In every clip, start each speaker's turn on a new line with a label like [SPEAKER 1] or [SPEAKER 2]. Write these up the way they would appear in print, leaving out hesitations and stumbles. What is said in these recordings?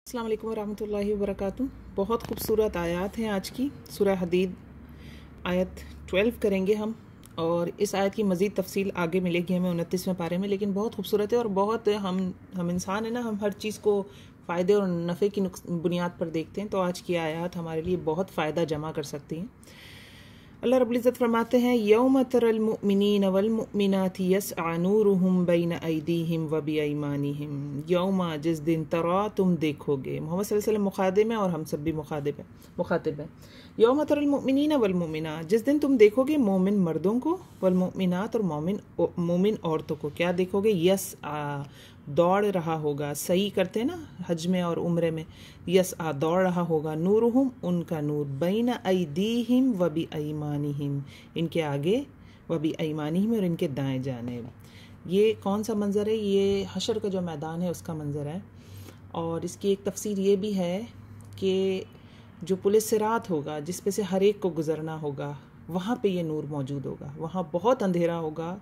[SPEAKER 1] अस्सलाम वालेकुम रहमतुल्लाहि व बरकातुहू। बहुत खूबसूरत आयत हैं आज की। सूरह हदीद आयत 12 करेंगे हम, और इस आयत की मज़ीद तफसील आगे मिलेगी हमें 29वें पारे में। लेकिन बहुत खूबसूरत है और बहुत हम इंसान है ना, हम हर चीज़ को फ़ायदे और नफ़े की बुनियाद पर देखते हैं। तो आज की आयत हमारे लिए बहुत फ़ायदा जमा कर सकती हैं। अल्लाह रब्बुल इज़्ज़त फरमाते हैं, यौम तरल मुमिनीन वल मुमिनाति यस्आ नूरुहुम बैन अयदीहिम व बिअयमानिहिम। यौमा, जिस दिन, तरा, तुम देखोगे। मोहम्मद सल्लल्लाहु अलैहि वसल्लम मुखातिब हैं और हम सब भी मुखातिब हैं। यौम तरल मुमिनीन वल मुमिनात, जिस दिन तुम देखोगे मोमिन मर्दों को, वल मुमिनात, और मोमिन औरतों को। क्या देखोगे? यस्आ, दौड़ रहा होगा। सही करते हैं ना हज में और उम्रे में। यस्आ, दौड़ रहा होगा। नूरुहुम, उनका नूर। बैन अयदीहिम व बिअयमानिहिम, इनके आगे, व बिअयमानिहिम, और इनके दाएं जानिब। ये कौन सा मंज़र है? ये हशर का जो मैदान है उसका मंज़र है। और इसकी एक तफसीर ये भी है कि जो पुलिस सिरात होगा, जिस पे से हर एक को गुज़रना होगा, वहाँ पे ये नूर मौजूद होगा। वहाँ बहुत अंधेरा होगा।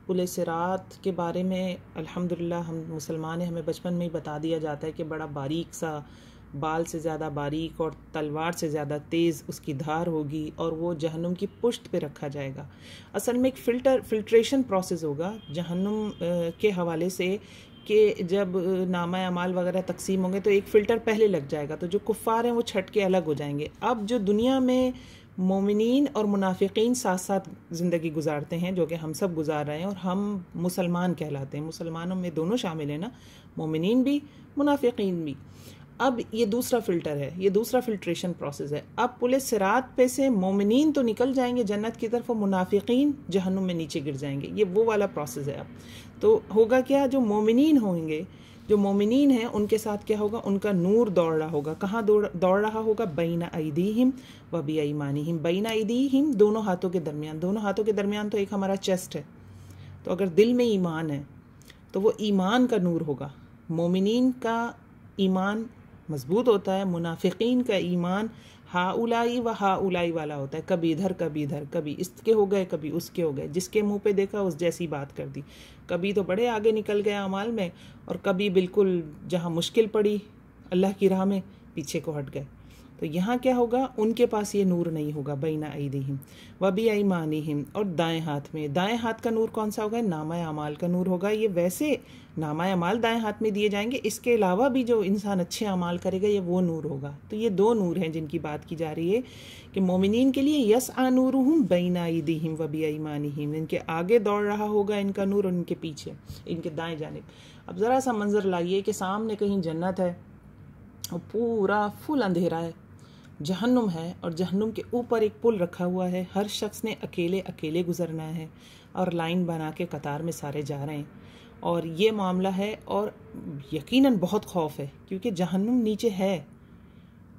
[SPEAKER 1] पुलिस सिरात के बारे में अल्हम्दुलिल्लाह हम मुसलमान हैं, हमें बचपन में ही बता दिया जाता है कि बड़ा बारीक सा, बाल से ज़्यादा बारीक और तलवार से ज़्यादा तेज़ उसकी धार होगी, और वो जहन्नुम की पुश्त पे रखा जाएगा। असल में एक फिल्ट्रेशन प्रोसेस होगा जहन्नुम के हवाले से, कि जब नामा अमाल वगैरह तकसीम होंगे तो एक फ़िल्टर पहले लग जाएगा, तो जो कुफ़ार हैं वो छट के अलग हो जाएंगे। अब जो दुनिया में मोमिनीन और मुनाफिकीन साथ साथ ज़िंदगी गुजारते हैं, जो कि हम सब गुजार रहे हैं, और हम मुसलमान कहलाते हैं। मुसलमानों में दोनों शामिल हैं ना, मोमिनीन भी, मुनाफिकीन भी। अब ये दूसरा फ़िल्टर है, ये दूसरा फ़िल्ट्रेशन प्रोसेस है। अब पुलिस सिरात पे से मोमिनीन तो निकल जाएंगे जन्नत की तरफ, और मुनाफिकीन जहन्नुम में नीचे गिर जाएंगे। ये वो वाला प्रोसेस है। अब तो होगा क्या? जो मोमिनीन होंगे, जो मोमिनीन हैं, उनके साथ क्या होगा? उनका नूर दौड़ रहा होगा। कहाँ दौड़ रहा होगा? बैन अयदीहिम व बिअयमानिहिम। बैन अयदीहिम, दोनों हाथों के दरमियान। दोनों हाथों के दरमियान तो एक हमारा चेस्ट है। तो अगर दिल में ईमान है तो वो ईमान का नूर होगा। मोमिनीन का ईमान मजबूत होता है, मुनाफिकीन का ईमान हाउलाई व हाउलाई वाला होता है। कभी इधर कभी इधर, कभी इसके हो गए कभी उसके हो गए। जिसके मुंह पे देखा उस जैसी बात कर दी। कभी तो बड़े आगे निकल गए अमाल में, और कभी बिल्कुल जहाँ मुश्किल पड़ी अल्लाह की राह में पीछे को हट गए। तो यहाँ क्या होगा? उनके पास ये नूर नहीं होगा। बैना अयदीहिम व बिअयमानिहिम, और दाएं हाथ में। दाएं हाथ का नूर कौन सा होगा? नामा अमाल का नूर होगा। ये वैसे नामा अमाल दाएं हाथ में दिए जाएंगे, इसके अलावा भी जो इंसान अच्छे अमाल करेगा ये वो नूर होगा। तो ये दो नूर हैं जिनकी बात की जा रही है कि मोमिनीन के लिए यस्आ नूरुहुम बैना अयदीहिम व बिअयमानिहिम, इनके आगे दौड़ रहा होगा इनका नूर, और इनके पीछे, इनके दाएं जानिब। अब ज़रा सा मंजर लाइए कि सामने कहीं जन्नत है और पूरा फुल अंधेरा है, जहन्नुम है, और जहन्नुम के ऊपर एक पुल रखा हुआ है। हर शख्स ने अकेले अकेले गुजरना है, और लाइन बना के कतार में सारे जा रहे हैं। और ये मामला है, और यकीनन बहुत खौफ है, क्योंकि जहन्नुम नीचे है,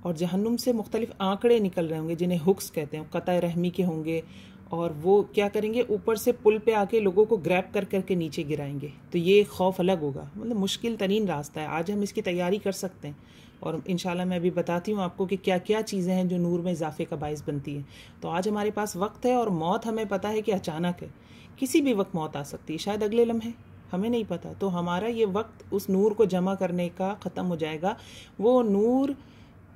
[SPEAKER 1] और जहन्नुम से मुख्तलिफ आंकड़े निकल रहे होंगे जिन्हें हुक्स कहते हैं, कतई रहमी के होंगे। और वो क्या करेंगे? ऊपर से पुल पे आके लोगों को ग्रैब कर करके नीचे गिराएंगे। तो ये खौफ अलग होगा, मतलब मुश्किल तरीन रास्ता है। आज हम इसकी तैयारी कर सकते हैं, और इंशाल्लाह मैं अभी बताती हूँ आपको कि क्या क्या चीज़ें हैं जो नूर में इजाफे का बायस बनती हैं। तो आज हमारे पास वक्त है, और मौत हमें पता है कि अचानक है, किसी भी वक्त मौत आ सकती है, शायद अगले लम्हे, हमें नहीं पता। तो हमारा ये वक्त उस नूर को जमा करने का ख़त्म हो जाएगा। वो नूर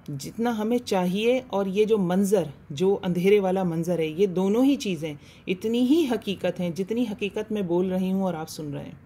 [SPEAKER 1] जितना हमें चाहिए, और ये जो मंज़र, जो अंधेरे वाला मंज़र है, ये दोनों ही चीज़ें इतनी ही हकीकत हैं जितनी हकीकत मैं बोल रही हूँ और आप सुन रहे हैं।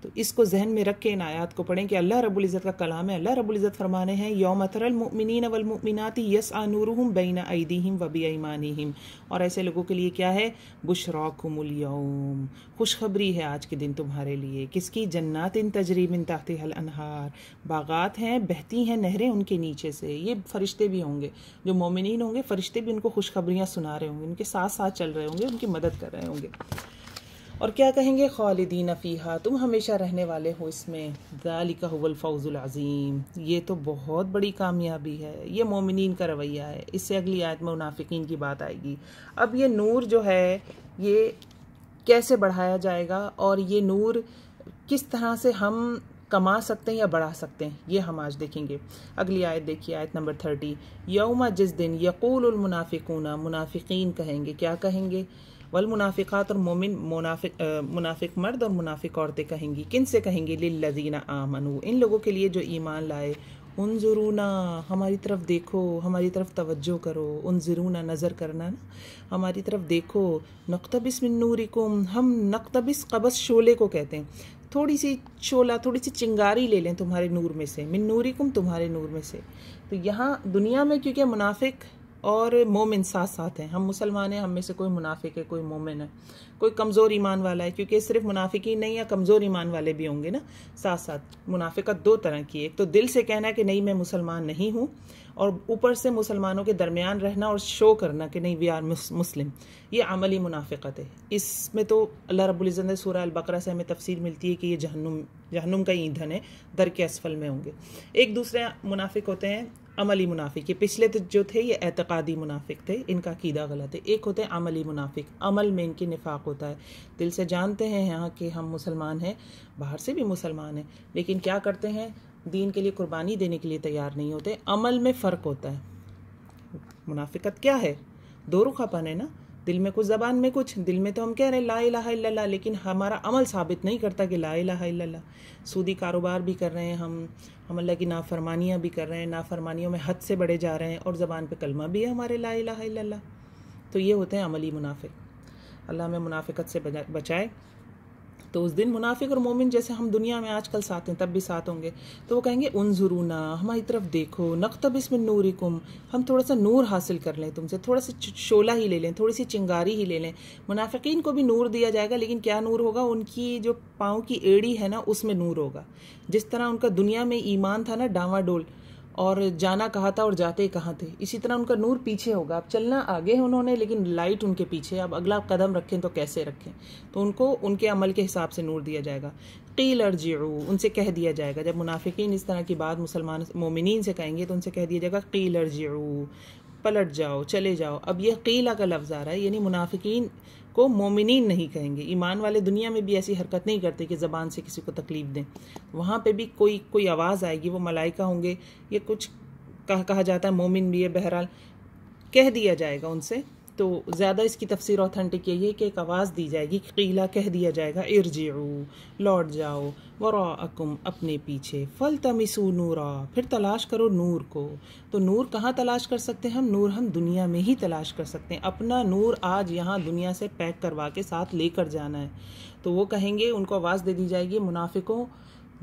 [SPEAKER 1] तो इसको जहन में रख के इन आयात को पढ़ें कि अल्लाह रब्बुल इज़्ज़त का कलाम है। अल्लाह रब्बुल इज़्ज़त फरमाने हैं, यौम तरल मुमिनीन वल मुमिनाति यस्आ नूरुहुम बैना अयदीहिम व बिअयमानिहिम। और ऐसे लोगों के लिए क्या है? बुशराकुमुल यौम, खुशखबरी है आज के दिन तुम्हारे लिए। किसकी? जन्नातिन तजरी मिन तहतिहल अनहार, बागात हैं, बहती हैं नहरें उनके नीचे से। ये फरिश्ते भी होंगे, जो मोमिनीन होंगे, फरिश्ते भी उनको खुशखबरियाँ सुना रहे होंगे, उनके साथ साथ चल रहे होंगे, उनकी मदद कर रहे होंगे। और क्या कहेंगे? खालिदीन फ़ीहा, तुम हमेशा रहने वाले हो इसमें। ज़ालिका हुवल फ़ौज़ुल अज़ीम, ये तो बहुत बड़ी कामयाबी है। ये मोमिनीन का रवैया है। इससे अगली आयत में मुनाफिकीन की बात आएगी। अब ये नूर जो है ये कैसे बढ़ाया जाएगा, और ये नूर किस तरह से हम कमा सकते हैं या बढ़ा सकते हैं, ये हम आज देखेंगे। अगली आयत देखिए, आयत नंबर 30। यौमा, जिस दिन, यक़ूलुल मुनाफ़िक़ूना, मुनाफिकीन कहेंगे। क्या कहेंगे? वल मुनाफिकात, और मुनाफिक मर्द और मुनाफिक औरतें कहेंगी। किन से कहेंगी? लिल्लज़ीना आमनू, इन लोगों के लिए जो ईमान लाए। उनजुरूना, हमारी तरफ देखो, हमारी तरफ तवज्जो करो। उनजुरूना, नज़र करना ना, हमारी तरफ देखो। नक्तबिस मिन नूरिकुम, हम नक्तबिस कबस शोले को कहते हैं। थोड़ी सी शोला, थोड़ी सी चिंगारी ले लें तुम्हारे नूर में से। मिन नूरिकुम, तुम्हारे नूर में से। तो यहाँ दुनिया में क्योंकि मुनाफिक और मोमिन साथ साथ हैं, हम मुसलमान हैं, हम में से कोई मुनाफिक है, कोई मोमिन है, कोई कमज़ोर ईमान वाला है, क्योंकि सिर्फ मुनाफिक ही नहीं, या कमज़ोर ईमान वाले भी होंगे ना साथ साथ। मुनाफिकत दो तरह की है, एक तो दिल से कहना कि नहीं मैं मुसलमान नहीं हूँ, और ऊपर से मुसलमानों के दरमियान रहना और शो करना कि नहीं वी आर मुस्लिम, ये अमली मुनाफिकत है। इसमें तो अल्लाह रब्बुल इज़्ज़त ने सूरह अल-बकरा से हमें तफसीर मिलती है कि ये जहन्नुम का ईंधन है, दर के असफल में होंगे। एक दूसरे मुनाफिक होते हैं अमली मुनाफिक, ये पिछले तो जो थे ये एतकादी मुनाफिक थे, इनका अकीदा गलत है। एक होते हैं अमली मुनाफिक, अमल में इनकी निफाक होता है, दिल से जानते हैं यहाँ कि हम मुसलमान हैं, बाहर से भी मुसलमान हैं, लेकिन क्या करते हैं, दीन के लिए कुर्बानी देने के लिए तैयार नहीं होते। अमल में फ़र्क होता है। मुनाफिकत क्या है, दो रुखापन है ना, दिल में कुछ, ज़बान में कुछ। दिल में तो हम कह रहे हैं ला इलाहा इल्लल्लाह, लेकिन हमारा अमल साबित नहीं करता कि ला इलाहा इल्लल्लाह। सूदी कारोबार भी कर रहे हैं हम अल्लाह की नाफरमानियाँ भी कर रहे हैं, नाफरमानियों में हद से बढ़े जा रहे हैं, और ज़बान पे कलमा भी है हमारे ला इलाहा इल्लल्लाह। तो ये होते हैं अमली मुनाफिक। अल्लाह हमें मुनाफिकत से बचाए। तो उस दिन मुनाफिक और मोमिन जैसे हम दुनिया में आजकल साथ हैं, तब भी साथ होंगे। तो वो कहेंगे उनजुरूना, हमारी तरफ देखो, नक्तबिस मिन नूरिकुम, हम थोड़ा सा नूर हासिल कर लें तुमसे, थोड़ा सा शोला ही ले लें, थोड़ी सी चिंगारी ही ले लें। मुनाफिकीन को भी नूर दिया जाएगा, लेकिन क्या नूर होगा, उनकी जो पाँव की एड़ी है ना, उसमें नूर होगा। जिस तरह उनका दुनिया में ईमान था ना डावाडोल, और जाना कहाँ था और जाते कहाँ थे, इसी तरह उनका नूर पीछे होगा। अब चलना आगे है उन्होंने, लेकिन लाइट उनके पीछे। अब अगला कदम रखें तो कैसे रखें, तो उनको उनके अमल के हिसाब से नूर दिया जाएगा। क़ील अर्जिऊ, उनसे कह दिया जाएगा, जब मुनाफिकीन इस तरह की बात मुसलमान मोमिनीन से कहेंगे तो उनसे कह दिया जाएगा क़ील अर्जिऊ, पलट जाओ, चले जाओ। अब यह क़ीला का लफ्ज़ आ रहा है, यानी मुनाफिकीन को मोमिनीन नहीं कहेंगे। ईमान वाले दुनिया में भी ऐसी हरकत नहीं करते कि ज़बान से किसी को तकलीफ़ दें। वहाँ पे भी कोई आवाज़ आएगी, वो मलाइका होंगे, ये कुछ कहा जाता है, मोमिन भी है, बहरहाल कह दिया जाएगा उनसे। तो ज़्यादा इसकी तफसीर ऑथेंटिक यही है कि एक आवाज़ दी जाएगी, क़ीला कह दिया जाएगा, इरजिऊ, लौट जाओ, वराअकुम, अपने पीछे, फलतमिसू नूरा, फिर तलाश करो नूर को। तो नूर कहाँ तलाश कर सकते हैं हम, नूर हम दुनिया में ही तलाश कर सकते हैं। अपना नूर आज यहाँ दुनिया से पैक करवा के साथ लेकर जाना है। तो वो कहेंगे, उनको आवाज़ दे दी जाएगी, मुनाफिकों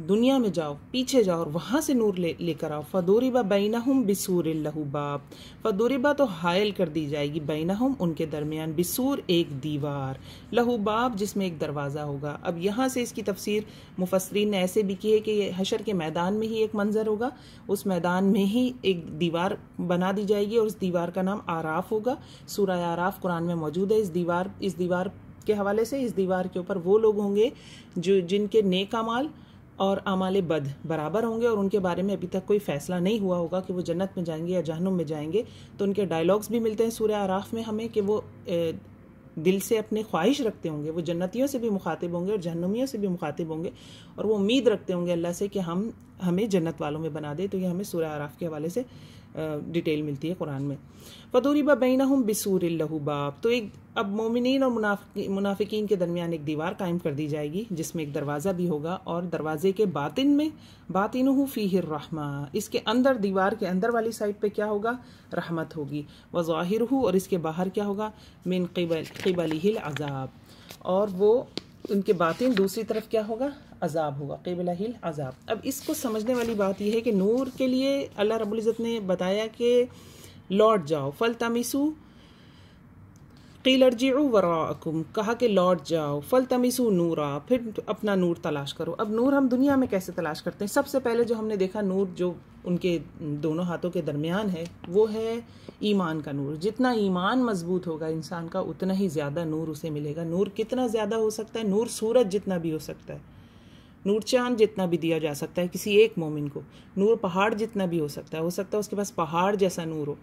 [SPEAKER 1] दुनिया में जाओ, पीछे जाओ और वहाँ से नूर लेकर आओ। फदुरिबा बैनहुम बिसूरिन लहू बाब, फदुरिबा तो हायल कर दी जाएगी, बैनहुम उनके दरमियान, बिसूर एक दीवार, लहू बाब जिसमें एक दरवाज़ा होगा। अब यहाँ से इसकी तफसीर मुफस्सरीन ने ऐसे भी की है कि ये हशर के मैदान में ही एक मंजर होगा, उस मैदान में ही एक दीवार बना दी जाएगी और उस दीवार का नाम आराफ होगा। सूरह आराफ कुरान में मौजूद है। इस दीवार के हवाले से, इस दीवार के ऊपर वो लोग होंगे जो जिनके नेक अमाल और अमाले बद बराबर होंगे, और उनके बारे में अभी तक कोई फ़ैसला नहीं हुआ होगा कि वो जन्नत में जाएंगे या जहन्नुम में जाएंगे। तो उनके डायलॉग्स भी मिलते हैं सूरह आराफ में हमें कि वो दिल से अपने ख्वाहिश रखते होंगे, वो जन्नतियों से भी मुखातिब होंगे और जहन्नुमियों से भी मुखातिब होंगे, और वो उम्मीद रखते होंगे अल्लाह से कि हमें जन्नत वालों में बना दे। तो ये हमें सूरह आराफ के हवाले से डिटेल मिलती है कुरान में। फदुरिबा बैनहुम बिसूरिन लहू बाब, तो एक अब मोमिनीन और मुनाफिकीन के दरमियान एक दीवार कायम कर दी जाएगी जिसमें एक दरवाज़ा भी होगा, और दरवाजे के बातिन में बातिनुहु फीहिर रहमा, इसके अंदर, दीवार के अंदर वाली साइड पे क्या होगा, रहमत होगी। व ज़ाहिरुहु, और इसके बाहर क्या होगा, मिन क़िबलिहिल अज़ाब, और वो उनके बातिन दूसरी तरफ क्या होगा, अजाब होगा, क़िबलिहिल अज़ाब। अब इसको समझने वाली बात यह है कि नूर के लिए अल्लाह रब्बुल इज़्ज़त ने बताया कि लौट जाओ, फलतमिसू, क़ील अर्जिऊ वराअकुम, कहा कि लौट जाओ, फलतमिसू नूरा, फिर अपना नूर तलाश करो। अब नूर हम दुनिया में कैसे तलाश करते हैं, सबसे पहले जो हमने देखा नूर जो उनके दोनों हाथों के दरमियान है, वो है ईमान का नूर। जितना ईमान मजबूत होगा इंसान का, उतना ही ज़्यादा नूर उसे मिलेगा। नूर कितना ज़्यादा हो सकता है, नूर सूरज जितना भी हो सकता है, नूर चांद जितना भी दिया जा सकता है किसी एक मोमिन को, नूर पहाड़ जितना भी हो सकता है उसके पास पहाड़ जैसा नूर हो।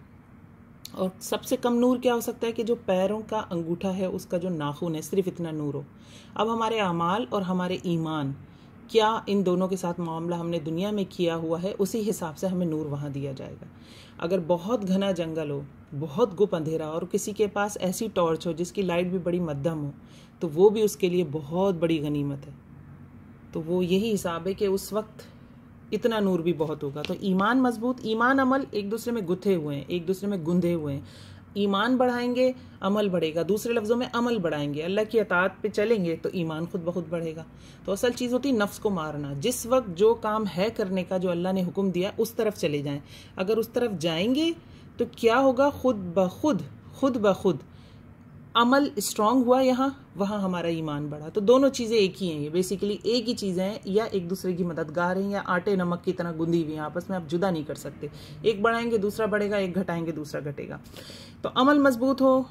[SPEAKER 1] और सबसे कम नूर क्या हो सकता है कि जो पैरों का अंगूठा है, उसका जो नाखून है, सिर्फ इतना नूर हो। अब हमारे अमाल और हमारे ईमान, क्या इन दोनों के साथ मामला हमने दुनिया में किया हुआ है, उसी हिसाब से हमें नूर वहाँ दिया जाएगा। अगर बहुत घना जंगल हो, बहुत गुप अंधेरा, और किसी के पास ऐसी टॉर्च हो जिसकी लाइट भी बड़ी मध्यम हो, तो वो भी उसके लिए बहुत बड़ी गनीमत है। तो वो यही हिसाब है कि उस वक्त इतना नूर भी बहुत होगा। तो ईमान मजबूत, ईमान अमल एक दूसरे में गुथे हुए हैं, एक दूसरे में गुंधे हुए हैं। ईमान बढ़ाएंगे अमल बढ़ेगा, दूसरे लफ्ज़ों में अमल बढ़ाएंगे, अल्लाह की अताअत पे चलेंगे तो ईमान खुद ब खुद बढ़ेगा। तो असल चीज़ होती है नफ्स को मारना। जिस वक्त जो काम है करने का, जो अल्लाह ने हुक्म दिया, उस तरफ चले जाएं। अगर उस तरफ जाएंगे तो क्या होगा, खुद ब खुद अमल स्ट्रांग हुआ, यहाँ वहाँ हमारा ईमान बढ़ा। तो दोनों चीज़ें एक ही हैं, ये बेसिकली एक ही चीज़ें हैं, या एक दूसरे की मददगार हैं, या आटे नमक की तरह गुंदी हुई हैं, आपस में आप जुदा नहीं कर सकते। एक बढ़ाएंगे दूसरा बढ़ेगा, एक घटाएंगे दूसरा घटेगा। तो अमल मजबूत हो,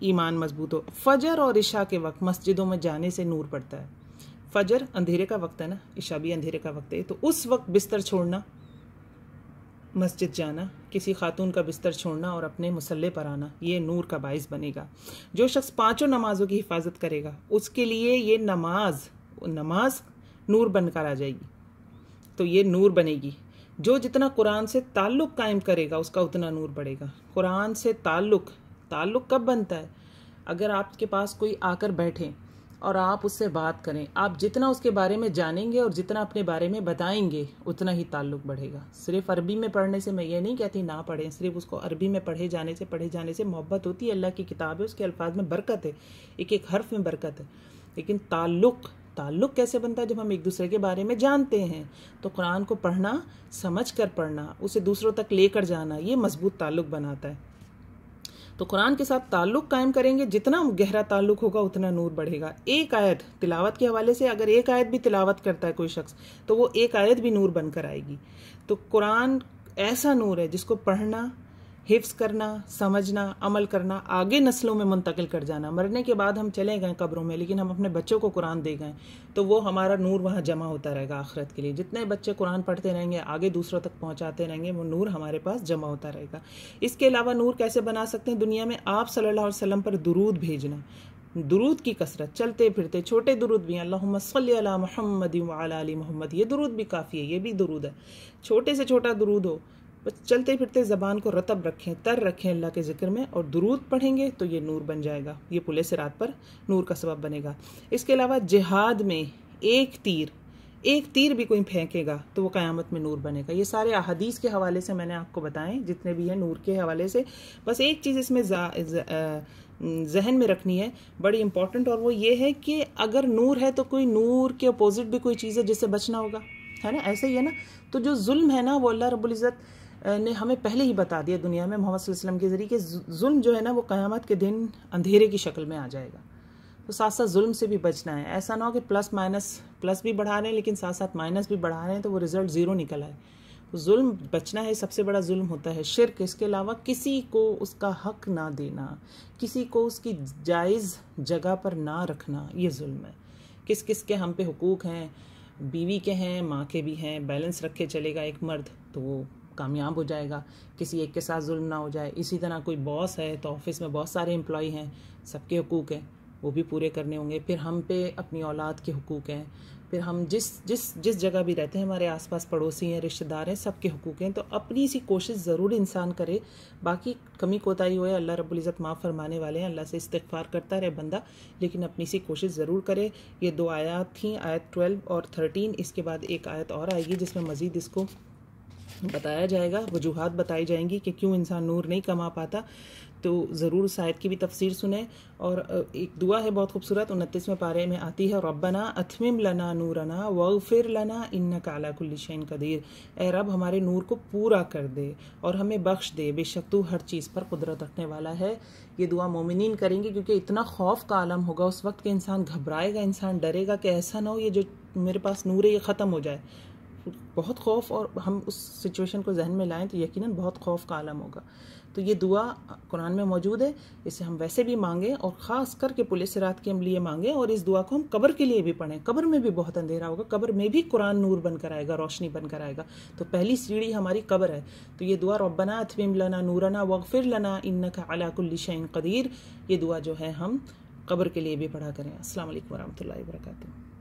[SPEAKER 1] ईमान मजबूत हो। फजर और इशा के वक्त मस्जिदों में जाने से नूर पड़ता है। फजर अंधेरे का वक्त है ना, इशा भी अंधेरे का वक्त है, तो उस वक्त बिस्तर छोड़ना, मस्जिद जाना, किसी खातून का बिस्तर छोड़ना और अपने मुसल्ले पर आना, ये नूर का बाइस बनेगा। जो शख्स 5 नमाजों की हिफाजत करेगा उसके लिए ये नमाज नूर बनकर आ जाएगी, तो ये नूर बनेगी। जो जितना कुरान से ताल्लुक़ कायम करेगा उसका उतना नूर बढ़ेगा। कुरान से ताल्लुक़ कब बनता है? अगर आपके पास कोई आकर बैठे और आप उससे बात करें, आप जितना उसके बारे में जानेंगे और जितना अपने बारे में बताएंगे उतना ही ताल्लुक़ बढ़ेगा। सिर्फ अरबी में पढ़ने से मैं ये नहीं कहती ना पढ़ें, सिर्फ उसको अरबी में पढ़े जाने से मोहब्बत होती है। अल्लाह की किताब है, उसके अल्फाज में बरकत है, एक एक हर्फ में बरकत है। लेकिन ताल्लुक़ कैसे बनता है? जब हम एक दूसरे के बारे में जानते हैं। तो कुरान को पढ़ना, समझ कर पढ़ना, उसे दूसरों तक लेकर जाना, ये मजबूत ताल्लुक़ बनाता है। तो कुरान के साथ ताल्लुक़ कायम करेंगे, जितना गहरा ताल्लुक़ होगा उतना नूर बढ़ेगा। एक आयत तिलावत के हवाले से, अगर एक आयत भी तिलावत करता है कोई शख्स, तो वो एक आयत भी नूर बनकर आएगी। तो कुरान ऐसा नूर है जिसको पढ़ना, हिफ्ज़ करना, समझना, अमल करना, आगे नस्लों में मुंतकिल कर जाना। मरने के बाद हम चले गए कब्रों में, लेकिन हम अपने बच्चों को कुरान दे गए, तो वो हमारा नूर वहाँ जमा होता रहेगा आखिरत के लिए। जितने बच्चे कुरान पढ़ते रहेंगे, आगे दूसरों तक पहुँचाते रहेंगे, वो नूर हमारे पास जमा होता रहेगा। इसके अलावा नूर कैसे बना सकते हैं? दुनिया में आप सल्लल्लाहु अलैहि वसल्लम पर दुरूद भेजना, दुरूद की कसरत, चलते फिरते छोटे दुरूद भी, अल्लाहुम्मा सल्ली अला मुहम्मद व अला आलि मुहम्मद, ये दुरूद भी काफ़ी है, ये भी दुरूद है। छोटे से छोटा दुरूद हो, बस चलते फिरते ज़बान को रतब रखें, तर रखें अल्लाह के ज़िक्र में, और दुरूद पढ़ेंगे तो ये नूर बन जाएगा। ये पुले सिरात पर नूर का सबब बनेगा। इसके अलावा जिहाद में एक तीर भी कोई फेंकेगा तो वो क़यामत में नूर बनेगा। ये सारे अहादीस के हवाले से मैंने आपको बताएं, जितने भी हैं नूर के हवाले से। बस एक चीज़ इसमें जहन में रखनी है, बड़ी इंपॉर्टेंट, और वो ये है कि अगर नूर है तो कोई नूर के अपोजिट भी कोई चीज़ है जिससे बचना होगा, है ना? ऐसे ही है ना। तो जो जुल्म है ना, वो अल्लाह रब्बुल इज़्ज़त ने हमें पहले ही बता दिया दुनिया में मोहम्मद सल्लल्लाहु अलैहि वसल्लम के ज़रिए कि जुल्म जो है ना वो क़यामत के दिन अंधेरे की शक्ल में आ जाएगा। तो साथ साथ जुल्म से भी बचना है। ऐसा ना हो कि प्लस भी बढ़ा रहे हैं लेकिन साथ साथ माइनस भी बढ़ा रहे हैं तो वो रिज़ल्ट ज़ीरो निकल आए। तो जुल्म बचना है। सबसे बड़ा जुल्म होता है शिर्क। इसके अलावा किसी को उसका हक ना देना, किसी को उसकी जायज़ जगह पर ना रखना, ये जुल्म है। किस किस के हम पे हुकूक हैं, बीवी के हैं, माँ के भी हैं। बैलेंस रखे चलेगा एक मर्द तो वो कामयाब हो जाएगा, किसी एक के साथ जुल्म ना हो जाए। इसी तरह कोई बॉस है तो ऑफिस में बहुत सारे एम्प्लॉय हैं, सबके हुकूक हैं, वो भी पूरे करने होंगे। फिर हम पे अपनी औलाद के हुकूक हैं, फिर हम जिस जगह भी रहते हैं, हमारे आसपास पड़ोसी हैं, रिश्तेदार हैं, सबके हुकूक हैं। तो अपनी सी कोशिश ज़रूर इंसान करे। बाकी कमी कोताही होए, अल्लाह रब्बुल इज़्ज़त माफ़ फरमाने वाले हैं। अल्लाह से इस्तिग़फ़ार करता रहे बंदा, लेकिन अपनी सी कोशिश ज़रूर करे। ये 2 आयत थी, आयत 12 और 13। इसके बाद एक आयत और आएगी जिसमें मज़ीद इसको बताया जाएगा, वजूहात बताई जाएंगी कि क्यों इंसान नूर नहीं कमा पाता। तो ज़रूर उस आयत की भी तफसीर सुने। और एक दुआ है बहुत खूबसूरत, 29वें पारे में आती है, रब्बना अतमिम लना नूरना वग़फिर लना इन्नका अला कुल्लि शैइन क़दीर। ए रब, हमारे नूर को पूरा कर दे और हमें बख्श दे, बेशक तू हर चीज़ पर कुदरत रखने वाला है। ये दुआ मोमिनीन करेंगे, क्योंकि इतना खौफ का आलम होगा उस वक्त कि इंसान घबराएगा, इंसान डरेगा कि ऐसा ना हो ये जो मेरे पास नूर है ये ख़त्म हो जाए। बहुत खौफ, और हम उस सिचुएशन को जहन में लाएं तो यकीनन बहुत खौफ का आलम होगा। तो ये दुआ कुरान में मौजूद है, इसे हम वैसे भी मांगें और ख़ास करके पुलिस रात के लिए मांगें। और इस दुआ को हम कब्र के लिए भी पढ़ें। कब्र में भी बहुत अंधेरा होगा, कब्र में भी कुरान नूर बनकर आएगा, रोशनी बनकर आएगा। तो पहली सीढ़ी हमारी कब्र है। तो ये दुआ रब्बना अतमिम लना नूरना वग़फिर लना इन्नका अला कुल्लि शैइन क़दीर, ये दुआ जो है हम कब्र के लिए भी पढ़ा करें। अस्सलाम वालेकुम व रहमतुल्लाहि व बरकातुहू।